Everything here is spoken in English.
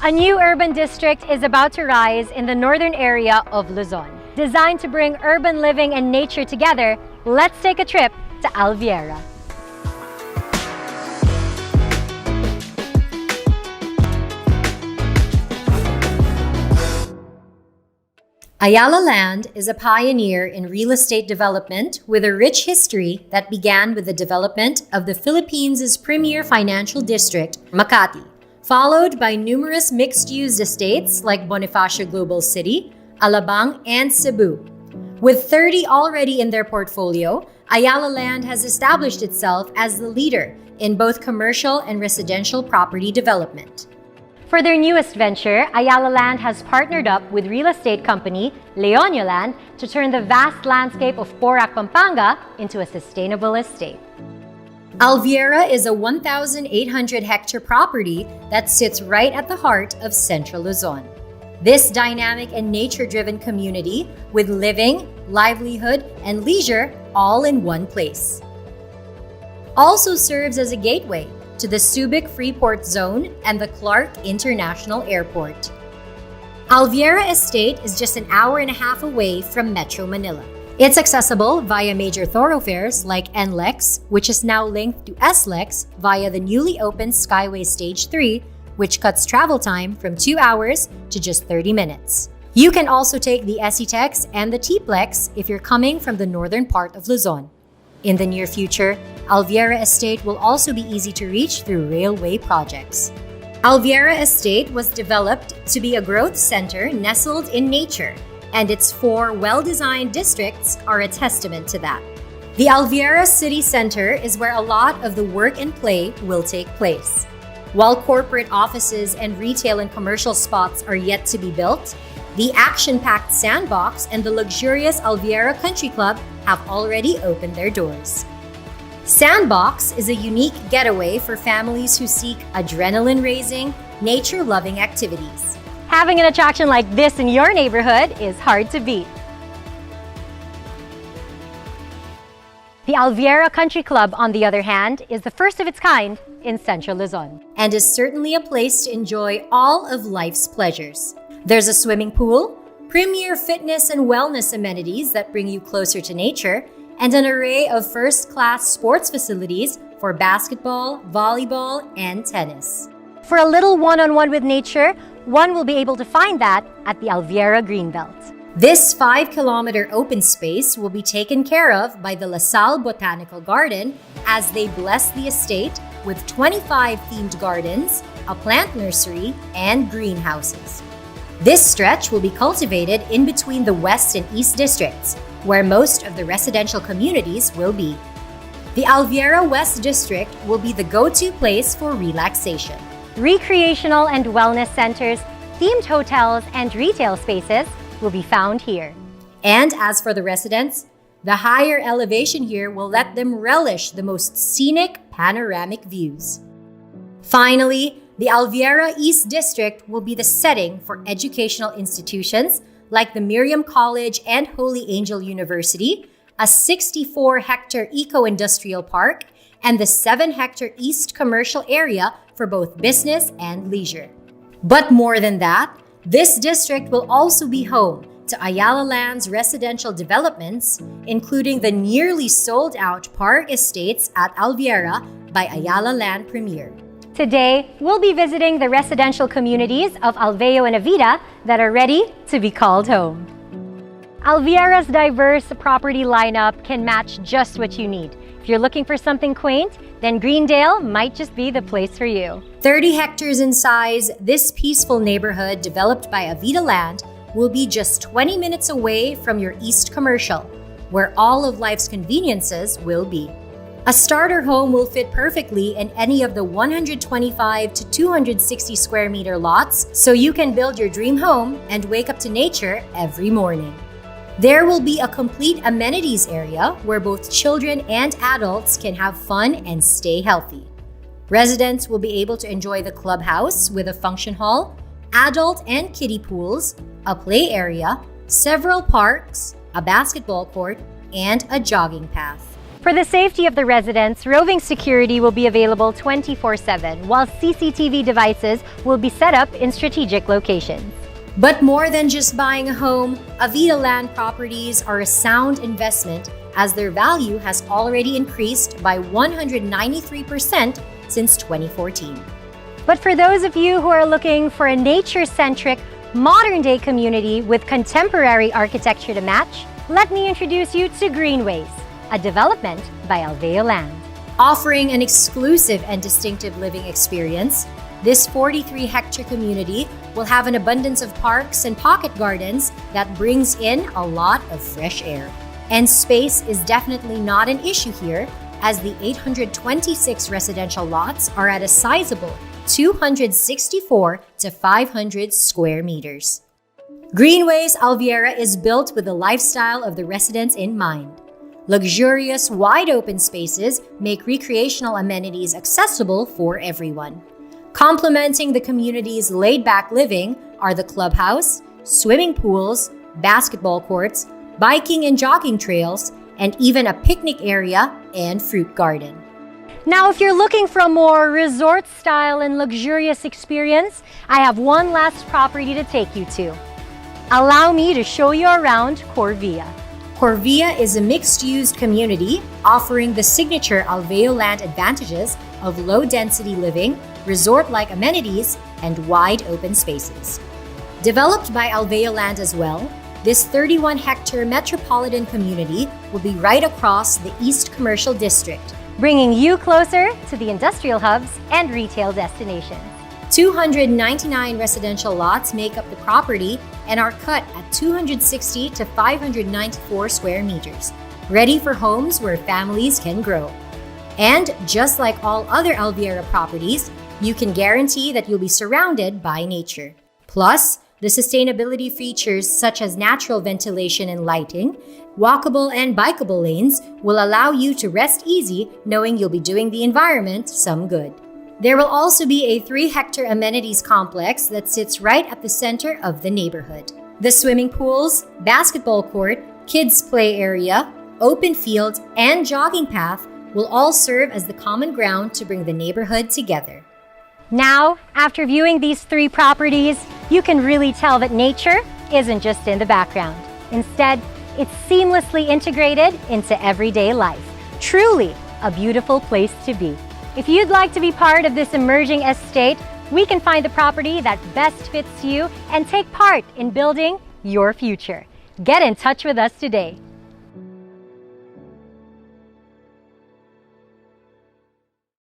A new urban district is about to rise in the northern area of Luzon. Designed to bring urban living and nature together, let's take a trip to Alviera. Ayala Land is a pioneer in real estate development with a rich history that began with the development of the Philippines' premier financial district, Makati, followed by numerous mixed-use estates like Bonifacio Global City, Alabang, and Cebu. With 30 already in their portfolio, Ayala Land has established itself as the leader in both commercial and residential property development. For their newest venture, Ayala Land has partnered up with real estate company Ayala Land to turn the vast landscape of Porac, Pampanga into a sustainable estate. Alviera is a 1,800-hectare property that sits right at the heart of central Luzon. This dynamic and nature-driven community with living, livelihood, and leisure all in one place. Also serves as a gateway to the Subic Freeport Zone and the Clark International Airport. Alviera Estate is just an hour and a half away from Metro Manila. It's accessible via major thoroughfares like NLEX, which is now linked to SLEX via the newly opened Skyway Stage 3, which cuts travel time from 2 hours to just 30 minutes. You can also take the SETEX and the TPLEX if you're coming from the northern part of Luzon. In the near future, Alviera Estate will also be easy to reach through railway projects. Alviera Estate was developed to be a growth center nestled in nature, and its 4 well-designed districts are a testament to that. The Alviera City Center is where a lot of the work and play will take place. While corporate offices and retail and commercial spots are yet to be built, the action-packed sandbox and the luxurious Alviera Country Club have already opened their doors. Sandbox is a unique getaway for families who seek adrenaline-raising, nature-loving activities. Having an attraction like this in your neighborhood is hard to beat. The Alviera Country Club, on the other hand, is the first of its kind in Central Luzon and is certainly a place to enjoy all of life's pleasures. There's a swimming pool, premier fitness and wellness amenities that bring you closer to nature, and an array of first-class sports facilities for basketball, volleyball, and tennis. For a little one-on-one with nature, one will be able to find that at the Alviera Greenbelt. This 5-kilometer open space will be taken care of by the La Salle Botanical Garden as they bless the estate with 25 themed gardens, a plant nursery, and greenhouses. This stretch will be cultivated in between the West and East districts, where most of the residential communities will be. The Alviera West District will be the go-to place for relaxation. Recreational and wellness centers, themed hotels, and retail spaces will be found here. And as for the residents, the higher elevation here will let them relish the most scenic panoramic views. Finally, the Alviera East District will be the setting for educational institutions like the Miriam College and Holy Angel University, a 64-hectare eco-industrial park, and the 7-hectare East commercial area for both business and leisure. But more than that, this district will also be home to Ayala Land's residential developments, including the nearly sold-out Park Estates at Alviera by Ayala Land Premier. Today, we'll be visiting the residential communities of Alveo and Avida that are ready to be called home. Alviera's diverse property lineup can match just what you need. If you're looking for something quaint, then Greendale might just be the place for you. 30 hectares in size, this peaceful neighborhood developed by Avida Land will be just 20 minutes away from your East Commercial, where all of life's conveniences will be. A starter home will fit perfectly in any of the 125 to 260 square meter lots, so you can build your dream home and wake up to nature every morning. There will be a complete amenities area where both children and adults can have fun and stay healthy. Residents will be able to enjoy the clubhouse with a function hall, adult and kiddie pools, a play area, several parks, a basketball court, and a jogging path. For the safety of the residents, roving security will be available 24/7, while CCTV devices will be set up in strategic locations. But more than just buying a home, Ayala Land properties are a sound investment as their value has already increased by 193% since 2014. But for those of you who are looking for a nature-centric, modern-day community with contemporary architecture to match, let me introduce you to Greenways, a development by Ayala Land. Offering an exclusive and distinctive living experience, this 43-hectare community will have an abundance of parks and pocket gardens that brings in a lot of fresh air. And space is definitely not an issue here, as the 826 residential lots are at a sizable 264 to 500 square meters. Greenways Alviera is built with the lifestyle of the residents in mind. Luxurious, wide-open spaces make recreational amenities accessible for everyone. Complementing the community's laid-back living are the clubhouse, swimming pools, basketball courts, biking and jogging trails, and even a picnic area and fruit garden. Now, if you're looking for a more resort-style and luxurious experience, I have one last property to take you to. Allow me to show you around Corvilla. Corvilla is a mixed-use community offering the signature Ayala Land advantages of low-density living, resort-like amenities, and wide open spaces. Developed by Ayala Land as well, this 31-hectare metropolitan community will be right across the East Commercial District, bringing you closer to the industrial hubs and retail destinations. 299 residential lots make up the property and are cut at 260 to 594 square meters, ready for homes where families can grow. And just like all other Alviera properties, you can guarantee that you'll be surrounded by nature. Plus, the sustainability features such as natural ventilation and lighting, walkable and bikeable lanes will allow you to rest easy knowing you'll be doing the environment some good. There will also be a 3-hectare amenities complex that sits right at the center of the neighborhood. The swimming pools, basketball court, kids' play area, open field, and jogging path will all serve as the common ground to bring the neighborhood together. Now, after viewing these 3 properties, you can really tell that nature isn't just in the background. Instead, it's seamlessly integrated into everyday life. Truly a beautiful place to be. If you'd like to be part of this emerging estate, we can find the property that best fits you and take part in building your future. Get in touch with us today.